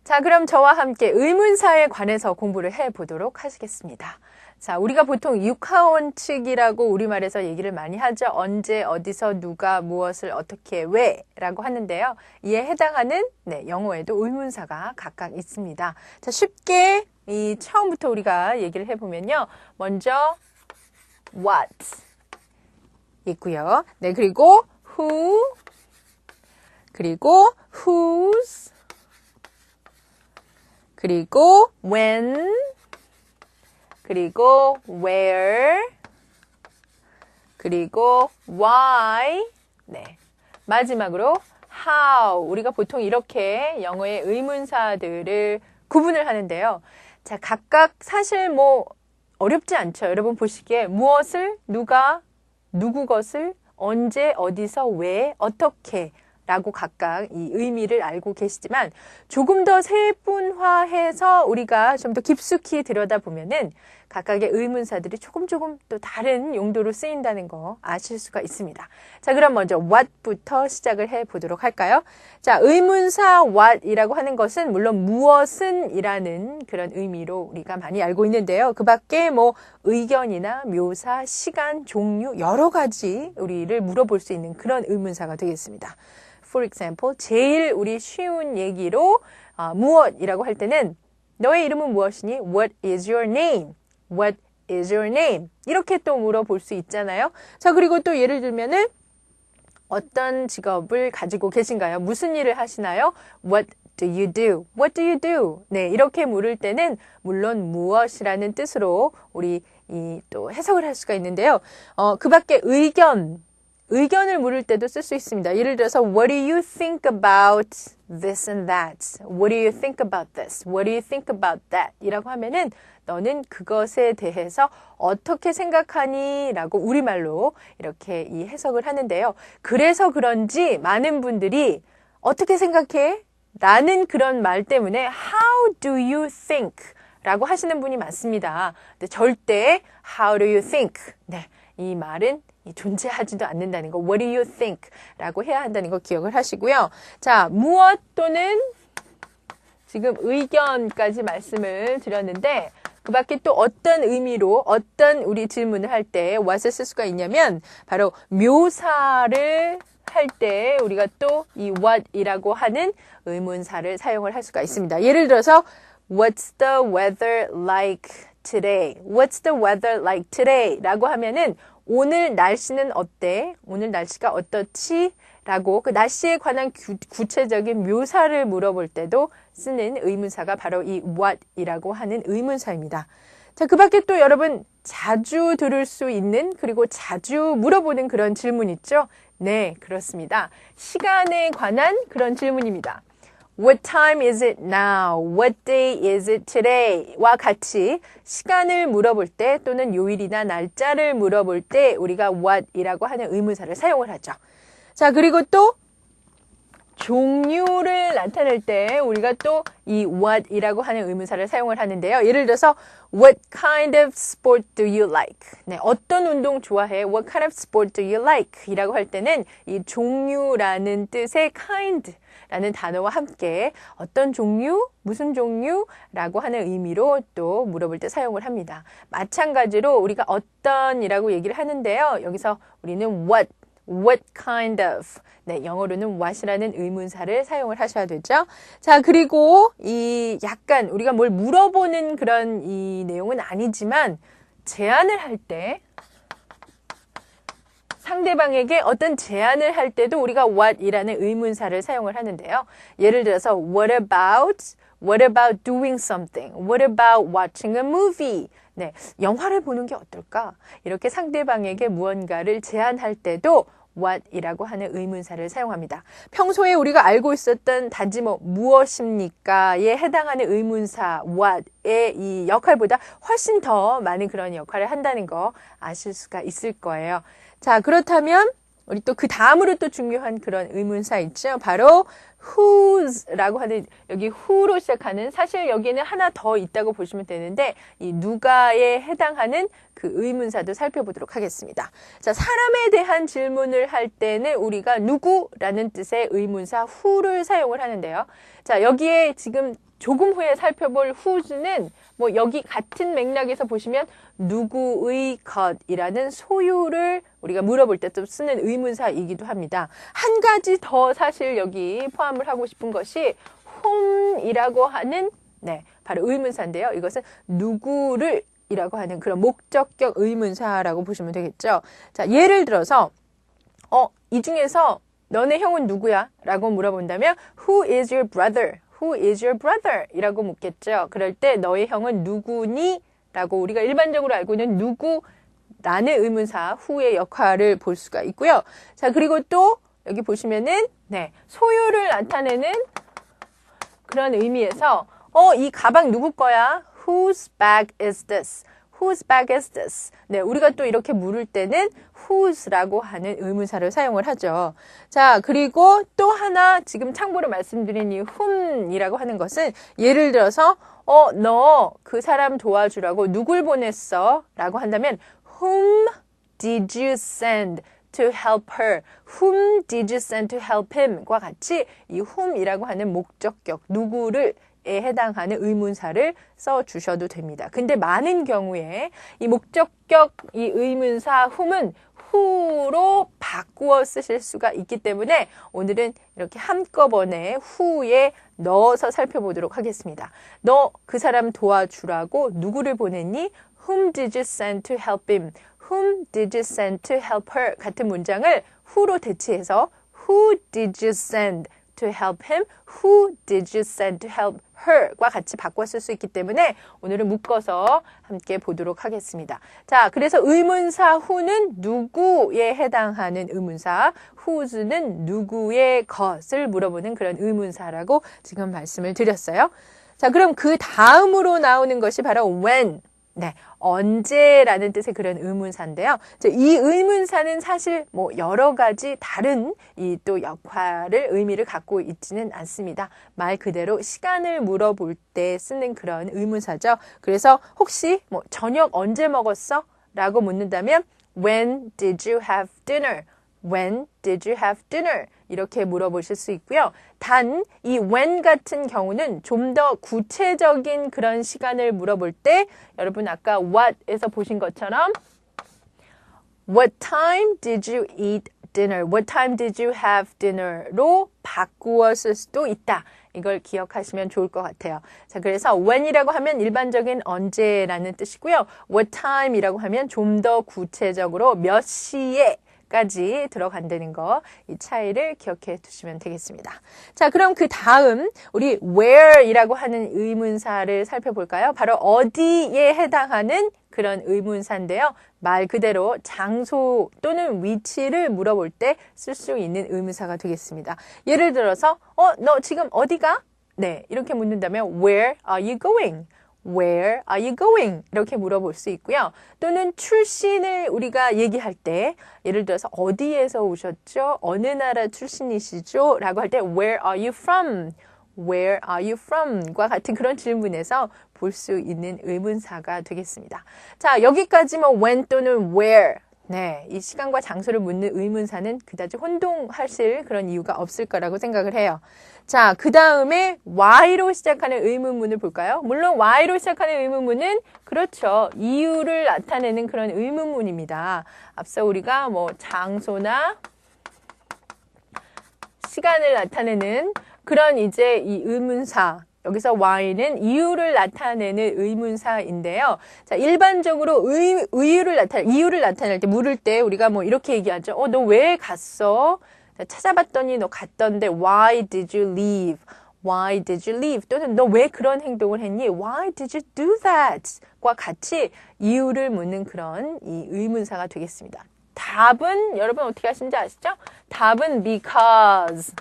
자, 그럼 저와 함께 의문사에 관해서 공부를 해보도록 하시겠습니다. 자, 우리가 보통 육하원 측이라고 우리말에서 얘기를 많이 하죠. 언제, 어디서, 누가, 무엇을, 어떻게, 왜 라고 하는데요. 이에 해당하는 영어에도 의문사가 각각 있습니다. 자, 쉽게 처음부터 우리가 얘기를 해보면요. 먼저 what 있고요. 네, 그리고 who, 그리고 whose, 그리고 when, 그리고 where, 그리고 why, 네. 마지막으로 how. 우리가 보통 이렇게 영어의 의문사들을 구분을 하는데요. 자, 각각 사실 어렵지 않죠. 여러분 보시기에 무엇을, 누가, 누구 것을, 언제, 어디서, 왜, 어떻게 라고 각각 이 의미를 알고 계시지만 조금 더 세분화해서 우리가 좀 더 깊숙이 들여다보면은 각각의 의문사들이 조금 또 다른 용도로 쓰인다는 거 아실 수가 있습니다. 자, 그럼 먼저 what부터 시작을 해 보도록 할까요? 자, 의문사 what이라고 하는 것은 물론 무엇은 이라는 그런 의미로 우리가 많이 알고 있는데요. 그 밖에 의견이나 묘사, 시간, 종류 여러 가지 우리를 물어볼 수 있는 그런 의문사가 되겠습니다. For example, 제일 우리 쉬운 얘기로 무엇이라고 할 때는 너의 이름은 무엇이니? What is your name? What is your name? 이렇게 또 물어볼 수 있잖아요. 자, 그리고 또 예를 들면은 어떤 직업을 가지고 계신가요? 무슨 일을 하시나요? What do you do? What do you do? 네, 이렇게 물을 때는 물론 무엇이라는 뜻으로 우리 또 해석을 할 수가 있는데요. 그 밖에 의견을 물을 때도 쓸 수 있습니다. 예를 들어서 What do you think about this and that? What do you think about this? What do you think about that? 이라고 하면은 너는 그것에 대해서 어떻게 생각하니? 라고 우리말로 이렇게 이 해석을 하는데요. 그래서 그런지 많은 분들이 어떻게 생각해? 라는 그런 말 때문에 How do you think? 라고 하시는 분이 많습니다. 근데 절대 How do you think? 네, 이 말은 존재하지도 않는다는 거. What do you think? 라고 해야 한다는 거 기억을 하시고요. 자, 무엇 또는 지금 의견까지 말씀을 드렸는데 그 밖에 또 어떤 의미로 어떤 우리 질문을 할 때 what을 쓸 수가 있냐면 바로 묘사를 할 때 우리가 또 이 what이라고 하는 의문사를 사용을 할 수가 있습니다. 예를 들어서 What's the weather like today? What's the weather like today? 라고 하면은 오늘 날씨는 어때? 오늘 날씨가 어떻지? 라고 그 날씨에 관한 구체적인 묘사를 물어볼 때도 쓰는 의문사가 바로 이 what이라고 하는 의문사입니다. 자, 그 밖에 또 여러분 자주 들을 수 있는 그리고 자주 물어보는 그런 질문 있죠? 네, 그렇습니다. 시간에 관한 그런 질문입니다. What time is it now? What day is it today? 와 같이 시간을 물어볼 때 또는 요일이나 날짜를 물어볼 때 우리가 what이라고 하는 의문사를 사용을 하죠. 자, 그리고 또 종류를 나타낼 때 우리가 또 이 what이라고 하는 의문사를 사용을 하는데요. 예를 들어서 What kind of sport do you like? 네, 어떤 운동 좋아해? What kind of sport do you like? 이라고 할 때는 이 종류라는 뜻의 kind 라는 단어와 함께 어떤 종류, 무슨 종류라고 하는 의미로 또 물어볼 때 사용을 합니다. 마찬가지로 우리가 어떤이라고 얘기를 하는데요. 여기서 우리는 what kind of, 네, 영어로는 what이라는 의문사를 사용을 하셔야 되죠. 자, 그리고 약간 우리가 뭘 물어보는 그런 이 내용은 아니지만 제안을 할 때 상대방에게 어떤 제안을 할 때도 우리가 what이라는 의문사를 사용을 하는데요. 예를 들어서 What about doing something? What about watching a movie? 네, 영화를 보는 게 어떨까? 이렇게 상대방에게 무언가를 제안할 때도 what이라고 하는 의문사를 사용합니다. 평소에 우리가 알고 있었던 단지 무엇입니까에 해당하는 의문사 what의 이 역할보다 훨씬 더 많은 그런 역할을 한다는 거 아실 수가 있을 거예요. 자, 그렇다면 우리 또 그 다음으로 또 중요한 그런 의문사 있죠. 바로 whose라고 하는 여기 who로 시작하는 사실 여기에는 하나 더 있다고 보시면 되는데 이 누가에 해당하는 그 의문사도 살펴보도록 하겠습니다. 자, 사람에 대한 질문을 할 때는 우리가 누구라는 뜻의 의문사 who를 사용을 하는데요. 자, 여기에 지금 조금 후에 살펴볼 whose는 뭐 여기 같은 맥락에서 보시면 누구의 것이라는 소유를 우리가 물어볼 때 또 쓰는 의문사이기도 합니다. 한 가지 더 사실 여기 포함을 하고 싶은 것이 whom이라고 하는 바로 의문사인데요. 이것은 누구를 이라고 하는 그런 목적격 의문사라고 보시면 되겠죠. 자, 예를 들어서 이 중에서 너네 형은 누구야? 라고 물어본다면 Who is your brother? Who is your brother? 이라고 묻겠죠. 그럴 때 너의 형은 누구니? 라고 우리가 일반적으로 알고 있는 누구라는 의문사 who의 역할을 볼 수가 있고요. 자, 그리고 또 여기 보시면은 소유를 나타내는 그런 의미에서 이 가방 누구 거야? Whose bag is this? Whose bag is this? 네, 우리가 또 이렇게 물을 때는 whose라고 하는 의문사를 사용을 하죠. 자, 그리고 또 하나 지금 참고로 말씀드린 이 whom이라고 하는 것은 예를 들어서 너 그 사람 도와주라고 누굴 보냈어? 라고 한다면 whom did you send to help her? Whom did you send to help him? 과 같이 이 whom이라고 하는 목적격 누구를 에 해당하는 의문사를 써주셔도 됩니다. 근데 많은 경우에 이 목적격 이 의문사 whom은 who로 바꾸어 쓰실 수가 있기 때문에 오늘은 이렇게 한꺼번에 who에 넣어서 살펴보도록 하겠습니다. 너 그 사람 도와주라고 누구를 보냈니? Whom did you send to help him? Whom did you send to help her? 같은 문장을 who로 대체해서 Who did you send to help him? Who did you send to help her? 과 같이 바꿔 쓸 수 있기 때문에 오늘은 묶어서 함께 보도록 하겠습니다. 자, 그래서 의문사 who는 누구에 해당하는 의문사, whose는 누구의 것을 물어보는 그런 의문사라고 지금 말씀을 드렸어요. 자, 그럼 그 다음으로 나오는 것이 바로 when. 언제라는 뜻의 그런 의문사인데요. 이 의문사는 사실 뭐 여러 가지 다른 이 또 역할을 의미를 갖고 있지는 않습니다. 말 그대로 시간을 물어볼 때 쓰는 그런 의문사죠. 그래서 혹시 뭐 저녁 언제 먹었어? 라고 묻는다면 When did you have dinner? When did you have dinner? 이렇게 물어보실 수 있고요. 단, 이 when 같은 경우는 좀 더 구체적인 그런 시간을 물어볼 때 여러분 아까 what에서 보신 것처럼 What time did you eat dinner? What time did you have dinner?로 바꾸어 쓸 수도 있다. 이걸 기억하시면 좋을 것 같아요. 자, 그래서 when이라고 하면 일반적인 언제라는 뜻이고요. What time이라고 하면 좀 더 구체적으로 몇 시에 까지 들어간다는 거, 이 차이를 기억해 두시면 되겠습니다. 자, 그럼 그 다음 우리 where이라고 하는 의문사를 살펴볼까요? 바로 어디에 해당하는 그런 의문사인데요. 말 그대로 장소 또는 위치를 물어볼 때 쓸 수 있는 의문사가 되겠습니다. 예를 들어서 너 지금 어디가? 네, 이렇게 묻는다면 Where are you going? Where are you going? 이렇게 물어볼 수 있고요. 또는 출신을 우리가 얘기할 때 예를 들어서 어디에서 오셨죠? 어느 나라 출신이시죠? 라고 할 때 Where are you from? Where are you from? 과 같은 그런 질문에서 볼 수 있는 의문사가 되겠습니다. 자, 여기까지 뭐 when 또는 where 이 시간과 장소를 묻는 의문사는 그다지 혼동하실 그런 이유가 없을 거라고 생각을 해요. 자, 그 다음에 why로 시작하는 의문문을 볼까요? 물론 why로 시작하는 의문문은 그렇죠. 이유를 나타내는 그런 의문문입니다. 앞서 우리가 뭐 장소나 시간을 나타내는 그런 이제 이 의문사, 여기서 why는 이유를 나타내는 의문사인데요. 자, 일반적으로 이유를 나타낼 때, 물을 때 우리가 뭐 이렇게 얘기하죠. 너 왜 갔어? 자, 찾아봤더니 너 갔던데 why did you leave? Why did you leave? 또는 너 왜 그런 행동을 했니? Why did you do that? 과 같이 이유를 묻는 그런 이 의문사가 되겠습니다. 답은 여러분 어떻게 하시는지 아시죠? 답은 because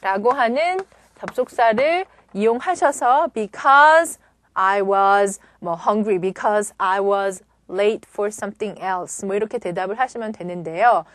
라고 하는 접속사를 이용하셔서 because I was hungry, because I was late for something else 뭐 이렇게 대답을 하시면 되는데요.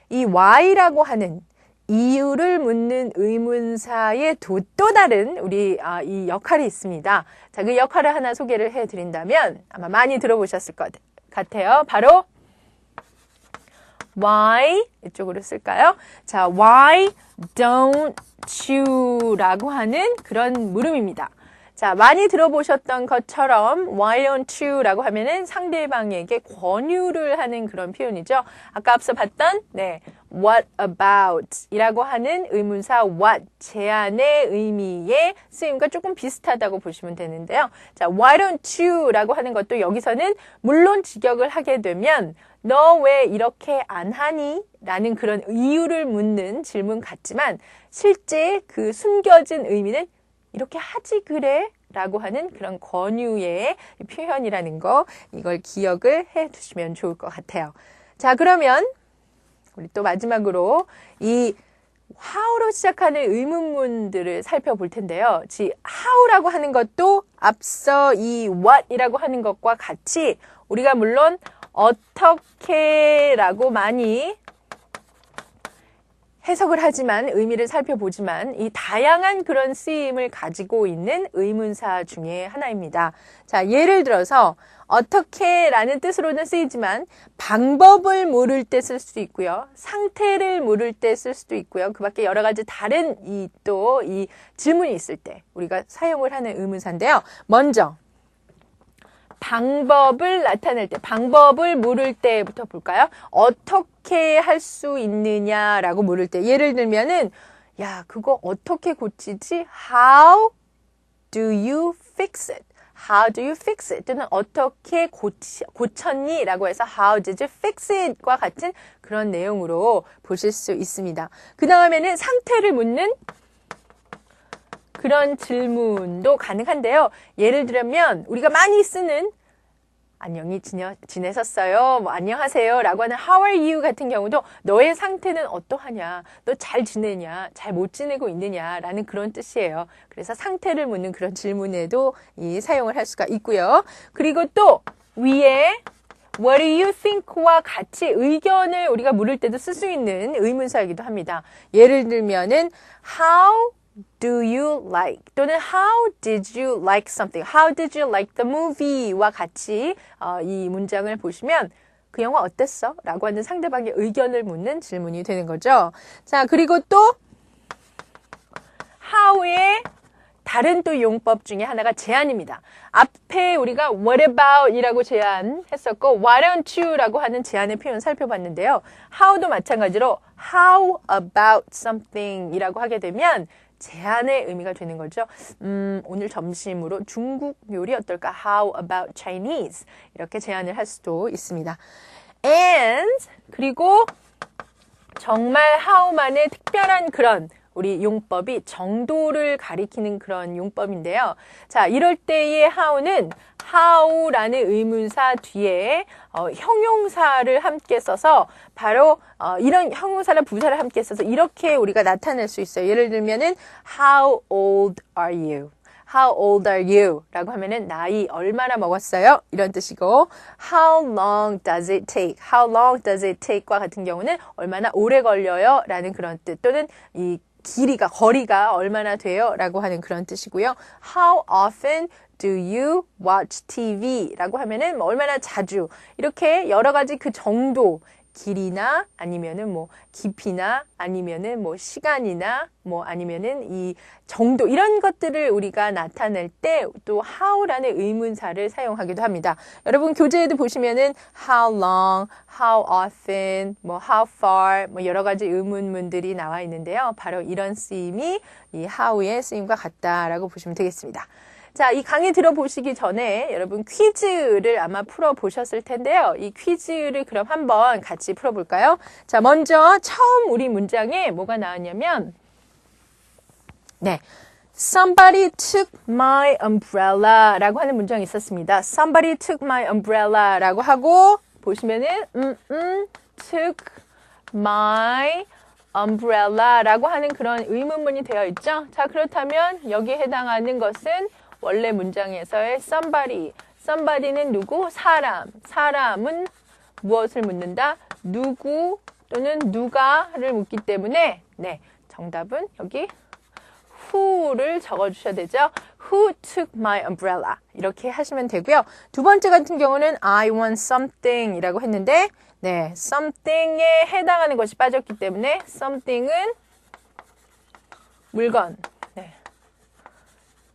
이 why라고 하는 이유를 묻는 의문사의 또 다른 우리 이 역할이 있습니다. 자, 그 역할을 하나 소개를 해드린다면 아마 많이 들어보셨을 것 같아요. 바로 why 이쪽으로 쓸까요? 자, why don't you 라고 하는 그런 물음입니다. 자, 많이 들어보셨던 것처럼 why don't you 라고 하면은 상대방에게 권유를 하는 그런 표현이죠. 아까 앞서 봤던 네, what about 이라고 하는 의문사 what, 제안의 의미의 쓰임과 조금 비슷하다고 보시면 되는데요. 자, why don't you 라고 하는 것도 여기서는 물론 직역을 하게 되면 너 왜 이렇게 안 하니? 라는 그런 이유를 묻는 질문 같지만 실제 그 숨겨진 의미는 이렇게 하지 그래? 라고 하는 그런 권유의 표현이라는 거 이걸 기억을 해 두시면 좋을 것 같아요. 자, 그러면 우리 또 마지막으로 이 how로 시작하는 의문문들을 살펴볼 텐데요. how라고 하는 것도 앞서 이 what이라고 하는 것과 같이 우리가 물론 어떻게 라고 많이 해석을 하지만 의미를 살펴보지만 이 다양한 그런 쓰임을 가지고 있는 의문사 중에 하나입니다. 자, 예를 들어서 어떻게 라는 뜻으로는 쓰이지만 방법을 물을 때 쓸 수도 있고요. 상태를 물을 때 쓸 수도 있고요. 그 밖에 여러 가지 다른 이 질문이 있을 때 우리가 사용을 하는 의문사인데요. 먼저 방법을 나타낼 때, 방법을 물을 때부터 볼까요? 어떻게 할 수 있느냐라고 물을 때, 예를 들면은, 야, 그거 어떻게 고치지? How do you fix it? How do you fix it? 또는 어떻게 고쳤니? 라고 해서 How did you fix it? 과 같은 그런 내용으로 보실 수 있습니다. 그 다음에는 상태를 묻는 그런 질문도 가능한데요. 예를 들면 우리가 많이 쓰는 안녕히 지내셨어요? 뭐 안녕하세요 라고 하는 How are you 같은 경우도 너의 상태는 어떠하냐? 너 잘 지내냐? 잘 못 지내고 있느냐? 라는 그런 뜻이에요. 그래서 상태를 묻는 그런 질문에도 사용을 할 수가 있고요. 그리고 또 위에 What do you think와 같이 의견을 우리가 물을 때도 쓸 수 있는 의문사이기도 합니다. 예를 들면은 How do you like? 또는 How did you like something? How did you like the movie? 와 같이 이 문장을 보시면 그 영화 어땠어? 라고 하는 상대방의 의견을 묻는 질문이 되는 거죠. 자, 그리고 또 how의 다른 또 용법 중에 하나가 제안입니다. 앞에 우리가 what about 이라고 제안했었고 why don't you 라고 하는 제안의 표현 살펴봤는데요. how도 마찬가지로 how about something 이라고 하게 되면 제안의 의미가 되는 거죠. 오늘 점심으로 중국 요리 어떨까? How about Chinese? 이렇게 제안을 할 수도 있습니다. And 그리고 정말 how만의 특별한 그런 우리 용법이 정도를 가리키는 그런 용법인데요. 자, 이럴 때의 how는 how라는 의문사 뒤에 형용사를 함께 써서 바로 이런 형용사나 부사를 함께 써서 이렇게 우리가 나타낼 수 있어요. 예를 들면은 How old are you? How old are you? 라고 하면은 나이 얼마나 먹었어요? 이런 뜻이고 How long does it take? How long does it take? 과 같은 경우는 얼마나 오래 걸려요? 라는 그런 뜻 또는 이 거리가 얼마나 돼요? 라고 하는 그런 뜻이고요. How often do you watch TV? 라고 하면은 뭐 얼마나 자주 이렇게 여러 가지 그 정도 길이나 아니면은 뭐 깊이나 아니면은 뭐 시간이나 뭐 아니면은 이 정도 이런 것들을 우리가 나타낼 때 또 how라는 의문사를 사용하기도 합니다. 여러분 교재에도 보시면은 how long, how often, 뭐 how far 뭐 여러 가지 의문문들이 나와 있는데요. 바로 이런 쓰임이 이 how의 쓰임과 같다라고 보시면 되겠습니다. 자, 이 강의 들어보시기 전에 여러분 퀴즈를 아마 풀어보셨을 텐데요. 이 퀴즈를 그럼 한번 같이 풀어볼까요? 자, 먼저 처음 우리 문장에 뭐가 나왔냐면 네, Somebody took my umbrella 라고 하는 문장이 있었습니다. Somebody took my umbrella 라고 하고 보시면은 took my umbrella 라고 하는 그런 의문문이 되어 있죠. 자, 그렇다면 여기에 해당하는 것은 원래 문장에서의 somebody는 누구? 사람은 무엇을 묻는다? 누구 또는 누가를 묻기 때문에 네, 정답은 여기 who를 적어주셔야 되죠. Who took my umbrella? 이렇게 하시면 되고요. 두 번째 같은 경우는 I want something 이라고 했는데 네, something에 해당하는 것이 빠졌기 때문에 something은 물건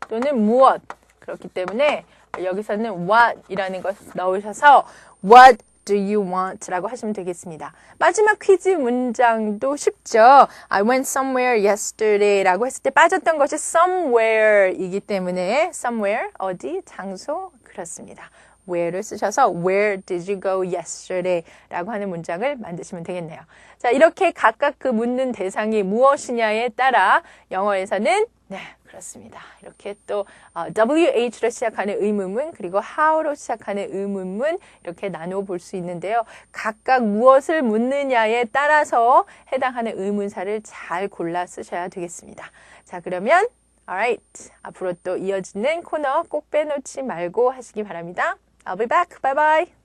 또는 무엇 그렇기 때문에 여기서는 what이라는 것을 넣으셔서 what do you want? 라고 하시면 되겠습니다. 마지막 퀴즈 문장도 쉽죠. I went somewhere yesterday 라고 했을 때 빠졌던 것이 somewhere이기 때문에 somewhere, 어디, 장소, 그렇습니다. where를 쓰셔서 where did you go yesterday 라고 하는 문장을 만드시면 되겠네요. 자, 이렇게 각각 그 묻는 대상이 무엇이냐에 따라 영어에서는 네, 그렇습니다. 이렇게 또 WH로 시작하는 의문문 그리고 how로 시작하는 의문문 이렇게 나누어 볼 수 있는데요. 각각 무엇을 묻느냐에 따라서 해당하는 의문사를 잘 골라 쓰셔야 되겠습니다. 자, 그러면 alright, 앞으로 또 이어지는 코너 꼭 빼놓지 말고 하시기 바랍니다. I'll be back. Bye bye.